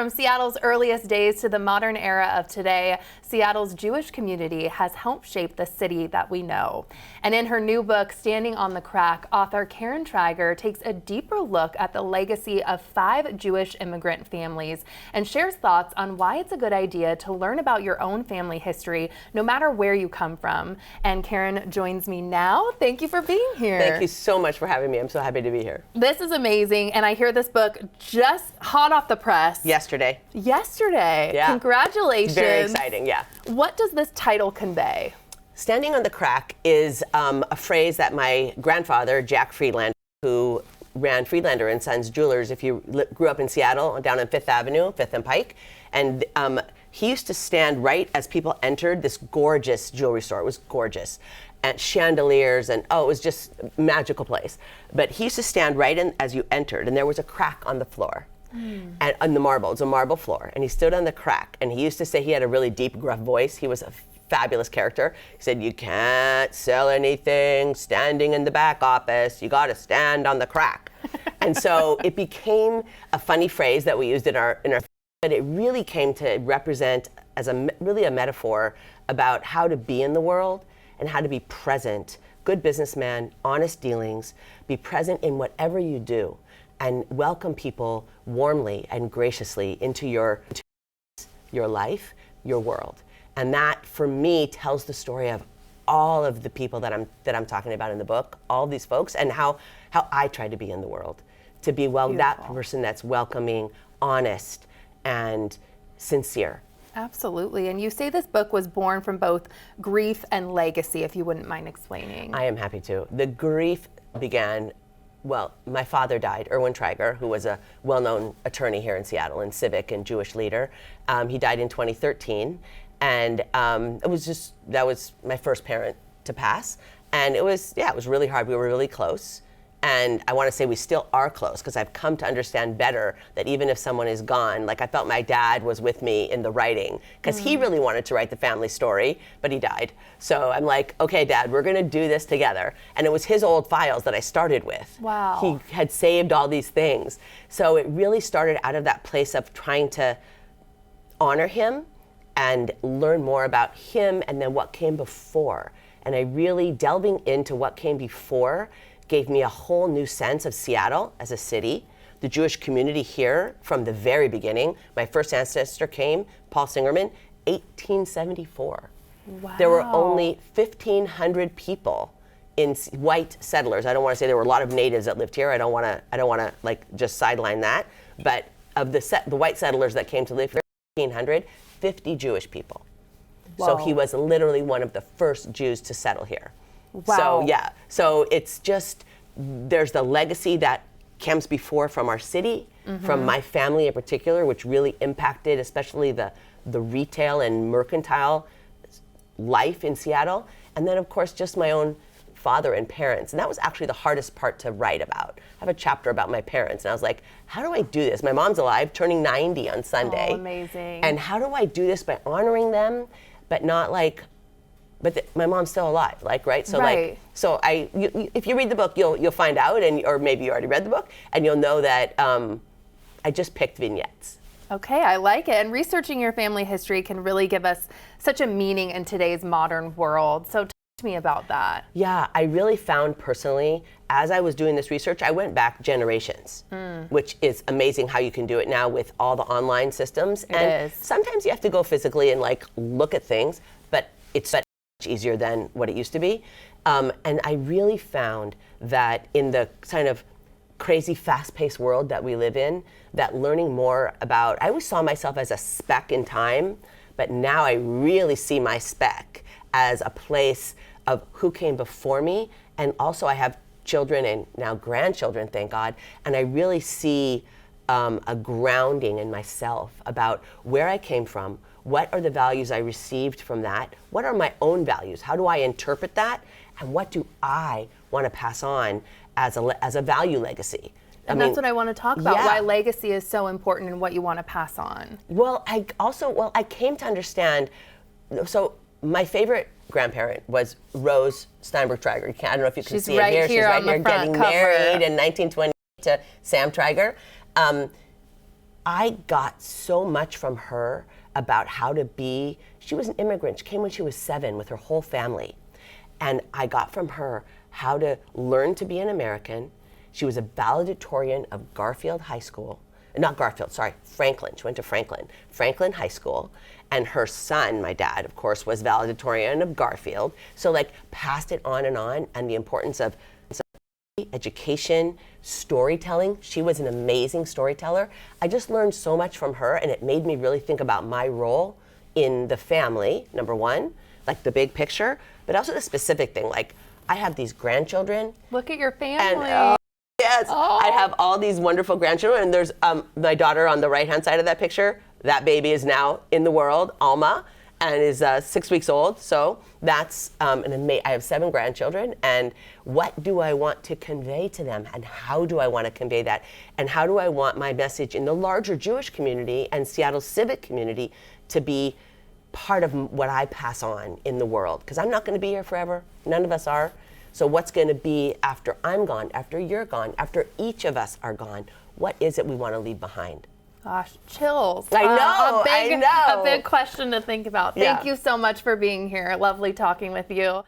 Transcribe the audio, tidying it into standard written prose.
From Seattle's earliest days to the modern era of today, Seattle's Jewish community has helped shape the city that we know. And in her new book, Standing on the Crack, author Karen Treiger takes a deeper look at the legacy of 5 Jewish immigrant families and shares thoughts on why it's a good idea to learn about your own family history, no matter where you come from. And Karen joins me now. Thank you for being here. Thank you so much for having me. I'm so happy to be here. This is amazing, and I hear this book just hot off the press. Yesterday. Yeah. Congratulations. Very exciting, yeah. What does this title convey? Standing on the Crack is a phrase that my grandfather, Jack Friedlander, who ran Friedlander and Sons Jewelers, if you grew up in Seattle, down on 5th Avenue, 5th and Pike, and he used to stand right as people entered this gorgeous jewelry store. It was gorgeous. And chandeliers, and it was just a magical place. But he used to stand right in as you entered, and there was a crack on the floor. And on the marble, it was a marble floor, and he stood on the crack, and he used to say he had a really deep, gruff voice. He was a fabulous character. He said, "You can't sell anything standing in the back office. You got to stand on the crack." And so it became a funny phrase that we used in our, but it really came to represent as really a metaphor about how to be in the world and how to be present. Good businessman, honest dealings, be present in whatever you do, and welcome people warmly and graciously into your life, your world. And that, for me, tells the story of all of the people that I'm talking about in the book, all these folks, and how I try to be in the world, to be that person that's welcoming, honest, and sincere. Absolutely. And you say this book was born from both grief and legacy, if you wouldn't mind explaining. I am happy to. The grief began, well, my father died, Erwin Treiger, who was a well-known attorney here in Seattle and civic and Jewish leader. He died in 2013. And that was my first parent to pass. And it was really hard. We were really close. And I want to say we still are close, because I've come to understand better that even if someone is gone, like I felt my dad was with me in the writing, because he really wanted to write the family story, but he died. So I'm like, okay, Dad, we're going to do this together. And it was his old files that I started with. Wow. He had saved all these things. So it really started out of that place of trying to honor him and learn more about him and then what came before. And I really, delving into what came before, gave me a whole new sense of Seattle as a city, the Jewish community here from the very beginning. My first ancestor came, Paul Singerman, 1874. Wow. There were only 1,500 people in white settlers. I don't want to say there were a lot of natives that lived here. I don't want to like just sideline that. But of the white settlers that came to live here, 1,500, 50 Jewish people. Whoa. So he was literally one of the first Jews to settle here. Wow. So it's just, there's the legacy that comes before from our city, from my family in particular, which really impacted especially the retail and mercantile life in Seattle. And then of course just my own father and parents. And that was actually the hardest part to write about. I have a chapter about my parents, and I was like, how do I do this? My mom's alive, turning 90 on Sunday. Oh, amazing. And how do I do this by honoring them, but not like, my mom's still alive, like, right? So right. If you read the book, you'll find out, or maybe you already read the book, and you'll know that I just picked vignettes. Okay, I like it. And researching your family history can really give us such a meaning in today's modern world. So talk to me about that. Yeah, I really found personally, as I was doing this research, I went back generations, which is amazing how you can do it now with all the online systems. It is. Sometimes you have to go physically and like look at things, but it's easier than what it used to be. And I really found that in the kind of crazy fast-paced world that we live in, that learning more about, I always saw myself as a speck in time, but now I really see my speck as a place of who came before me. And also I have children and now grandchildren, thank God, and I really see a grounding in myself about where I came from, what are the values I received from that, what are my own values, how do I interpret that, and what do I want to pass on as a value legacy. And that's what I want to talk about, why legacy is so important and what you want to pass on. Well, I came to understand, so my favorite grandparent was Rose Steinberg Treiger. I don't know if you can see it here. She's right here getting married in 1920 to Sam Treiger. I got so much from her about how to be. She was an immigrant. She came when she was 7 with her whole family. And I got from her how to learn to be an American. She was a valedictorian of Garfield High School. Not Garfield, sorry, Franklin. She went to Franklin High School. And her son, my dad, of course, was valedictorian of Garfield. So like passed it on, and the importance of education, storytelling. She was an amazing storyteller. I just learned so much from her, and it made me really think about my role in the family, number one, like the big picture, but also the specific thing. Like, I have these grandchildren. Look at your family. And, yes, I have all these wonderful grandchildren, and there's my daughter on the right-hand side of that picture. That baby is now in the world, Alma, and is 6 weeks old. So that's I have 7 grandchildren, and what do I want to convey to them, and how do I want to convey that, and how do I want my message in the larger Jewish community and Seattle civic community to be part of what I pass on in the world? Because I'm not going to be here forever. None of us are. So what's going to be after I'm gone, after you're gone, after each of us are gone? What is it we want to leave behind? Gosh, chills. I know, A big question to think about. Thank you so much for being here. Lovely talking with you.